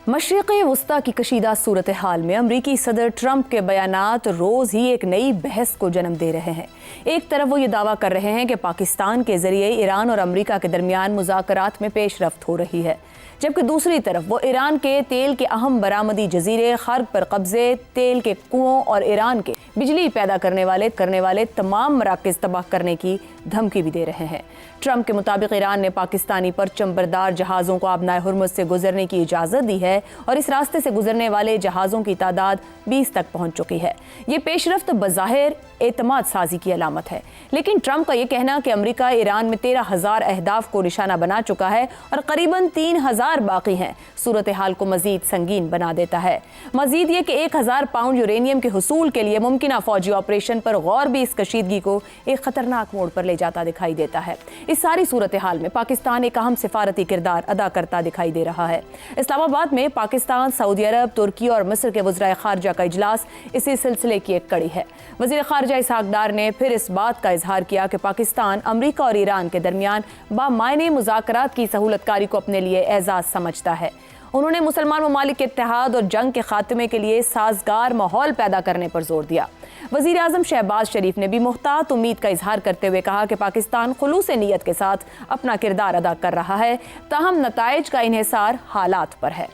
मशरिक़ वस्ता की कशीदा सूरत हाल में अमरीकी सदर ट्रंप के बयानात रोज़ ही एक नई बहस को जन्म दे रहे हैं। एक तरफ वो ये दावा कर रहे हैं कि पाकिस्तान के ज़रिए ईरान और अमरीका के दरमियान मुज़ाकरात में पेशरफ्त हो रही है, जबकि दूसरी तरफ वो ईरान के तेल के अहम बरामदी जजीरे खर्ब पर कब्जे, तेल के कुओं और ईरान के बिजली पैदा करने वाले तमाम मराकज़ तबाह करने की धमकी भी दे रहे हैं। ट्रंप के मुताबिक ईरान ने पाकिस्तानी परचम बरदार जहाज़ों को आबनाए हुर्मुज़ से गुजरने की इजाज़त दी है और इस रास्ते से गुजरने वाले जहाज़ों की तादाद 20 तक पहुंच चुकी है। ये पेशरफ्त बज़ाहिर एतमाद साजी की अलामत है, लेकिन ट्रंप का ये कहना कि अमरीका ईरान में 13,000 अहदाफ को निशाना बना चुका है और करीबन 3,000 बाकी हैं, सूरत हाल को मजीद संगीन बना देता है। मजीद ये कि 1,000 पाउंड यूरेनियम के हुसूल के लिए मुमकिन फौजी ऑपरेशन पर गौर भी इस कशीदगी को एक खतरनाक मोड़ पर ले जाता दिखाई देता है। इस सारी सूरत हाल में पाकिस्तान एक अहम सिफारती किरदार अदा करता दिखाई दे रहा है। इस्लामाबाद में पाकिस्तान, सऊदी अरब, तुर्की और मिस्र के वज़राए खारजा का इजलास इसी सिलसिले की एक कड़ी है। वज़ीर खारजा इसहाक डार ने फिर इस बात का इजहार किया कि पाकिस्तान अमरीका और ईरान के दरमियान बामायने मुज़ाकरात की सहूलतकारी को अपने लिए एजाज़ समझता है। उन्होंने मुसलमान ममालिक के इत्तेहाद और जंग के खात्मे के लिए साजगार माहौल पैदा करने पर जोर दिया। वज़ीर आज़म शहबाज शरीफ ने भी मुहतात उम्मीद का इजहार करते हुए कहा कि पाकिस्तान खुलूस नीयत के साथ अपना किरदार अदा कर रहा है, ताहम नताइज का इन्हिसार हालात पर है।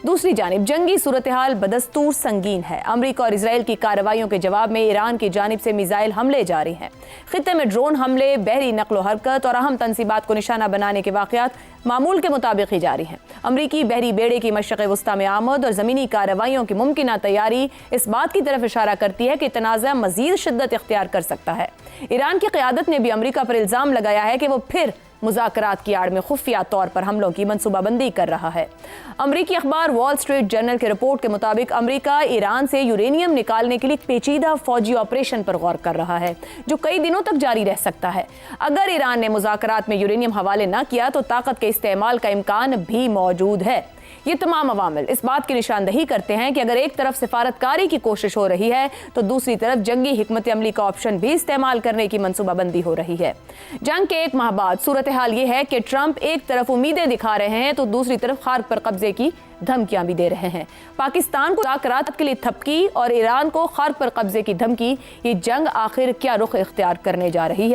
दूसरी जानिब जंगी सूरत हाल बदस्तूर संगीन है। अमरीका और इसराइल की कार्रवाइयों के जवाब में ईरान की जानिब से मिसाइल हमले जारी हैं। खित्ते में ड्रोन हमले, बहरी नकलो हरकत और अहम तनसीबात को निशाना बनाने के वाक़यात मामूल के मुताबिक ही जारी हैं। अमरीकी बहरी बेड़े की मशरिक़ वस्ता में आमद और ज़मीनी कार्रवाइयों की मुमकिन तैयारी इस बात की तरफ इशारा करती है कि तनाज़ा मज़ीद शिद्दत इख्तियार कर सकता है। ईरान की क़यादत ने भी अमरीका पर इल्ज़ाम लगाया है कि वो फिर मुज़ाकरात की आड़ में खुफिया तौर पर हमलों की मनसूबाबंदी कर रहा है। अमरीकी अखबार वॉल स्ट्रीट जर्नल की रिपोर्ट के मुताबिक अमरीका ईरान से यूरेनियम निकालने के लिए पेचीदा फौजी ऑपरेशन पर गौर कर रहा है, जो कई दिनों तक जारी रह सकता है। अगर ईरान ने मुज़ाकरात में यूरेनियम हवाले न किया तो ताकत के इस्तेमाल का इम्कान भी मौजूद है। ये तमाम अवामिल इस बात की निशानदही करते हैं कि अगर एक तरफ सिफारतकारी की कोशिश हो रही है तो दूसरी तरफ जंगी हिकमत अमली का ऑप्शन भी इस्तेमाल करने की मनसूबाबंदी हो रही है। जंग के एक माह बाद सूरत हाल ये है कि ट्रंप एक तरफ उम्मीदें दिखा रहे हैं तो दूसरी तरफ खार्ब पर कब्जे की धमकियां भी दे रहे हैं। पाकिस्तान को मुज़ाकरात के लिए थपकी और ईरान को खार्ब पर कब्जे की धमकी। ये जंग आखिर क्या रुख इख्तियार करने जा रही है?